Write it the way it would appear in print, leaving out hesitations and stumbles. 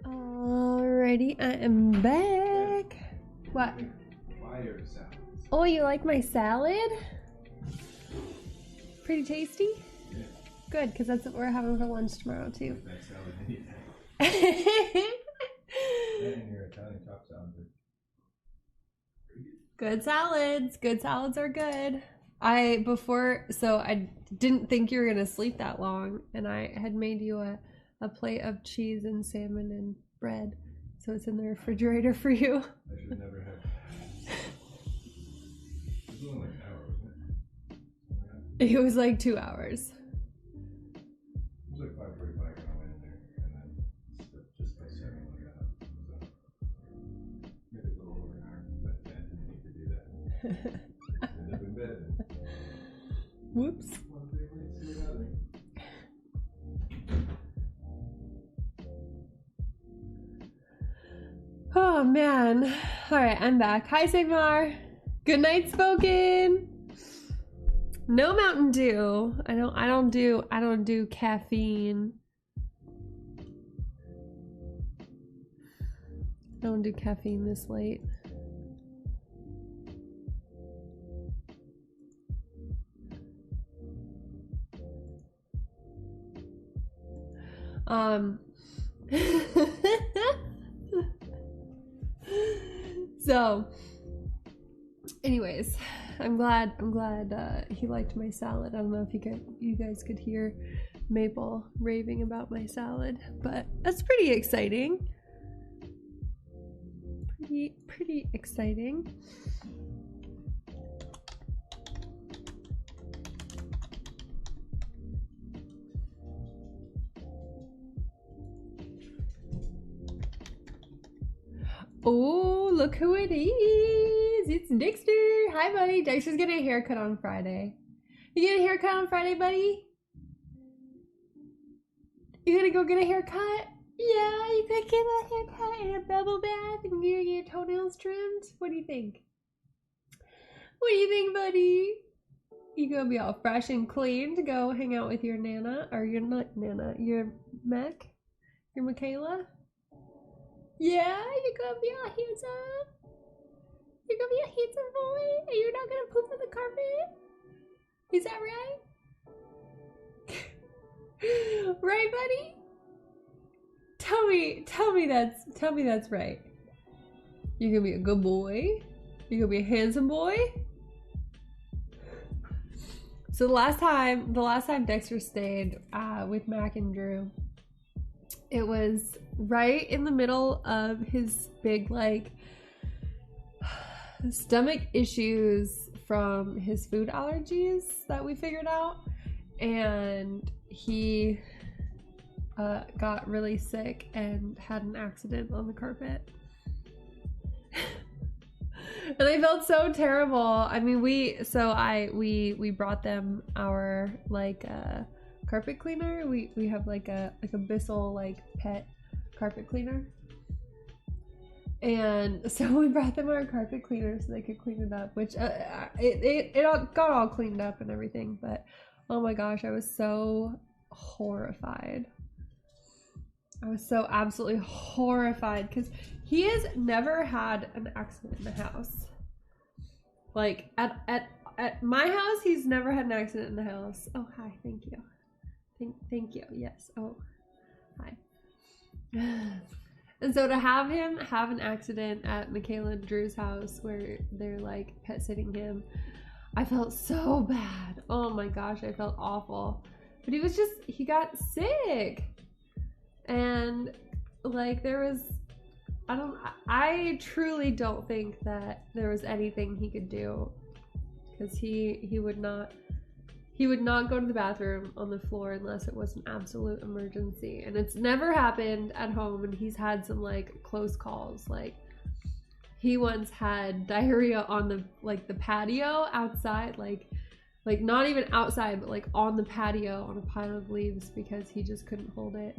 Alrighty, I am back. What? Fire salads. Oh, you like my salad? Pretty tasty? Yeah. Good, because that's what we're having for lunch tomorrow, too. That salad anything. That and your Italian chop salad. Good salads. Good salads are good. I didn't think you were gonna sleep that long, and I had made you a plate of cheese and salmon and bread, so it's in the refrigerator for you. I should never have. It was only like an hour, wasn't it? It was like 2 hours. It was like 5:45 when I went in there, and then just by 7 when I got up. So maybe a little over an hour, but I didn't need to do that. End up in bed. Whoops. Oh man. Alright, I'm back. Hi Sigmar. Good night spoken. No Mountain Dew. I don't do caffeine. I don't do caffeine this late. So anyways, I'm glad he liked my salad. I don't know if you guys could hear Maple raving about my salad, but that's pretty exciting. Pretty exciting. Oh, look who it is. It's Dexter. Hi, buddy. Dexter's getting a haircut on Friday. You get a haircut on Friday, buddy? You gonna go get a haircut? Yeah, you could get a haircut and a bubble bath and get your toenails trimmed. What do you think? What do you think, buddy? You gonna be all fresh and clean to go hang out with your Nana, or your not Nana, your Mac, your Michaela? Yeah, you're gonna be all handsome. You're gonna be a handsome boy, and you're not gonna poop on the carpet. Is that right? Right, buddy? Tell me that's right. You're gonna be a good boy. You're gonna be a handsome boy. So the last time Dexter stayed with Mac and Drew, it was right in the middle of his big like stomach issues from his food allergies that we figured out, and he got really sick and had an accident on the carpet. And I felt so terrible. I mean, we brought them our like carpet cleaner. We have like a Bissell like pet carpet cleaner, and so we brought them our carpet cleaner so they could clean it up, which it all got all cleaned up and everything, but oh my gosh, I was so horrified. I was so absolutely horrified because he has never had an accident in the house. Like at my house, he's never had an accident in the house. Oh, hi, thank you. Thank you. Yes. Oh, hi. And so to have him have an accident at Michaela and Drew's house where they're like pet sitting him, I felt so bad. Oh my gosh, I felt awful. But he got sick. And like I truly don't think that there was anything he could do, because he would not go to the bathroom on the floor unless it was an absolute emergency. And it's never happened at home, and he's had some like close calls. Like he once had diarrhea on the patio outside, like not even outside, but like on the patio on a pile of leaves because he just couldn't hold it.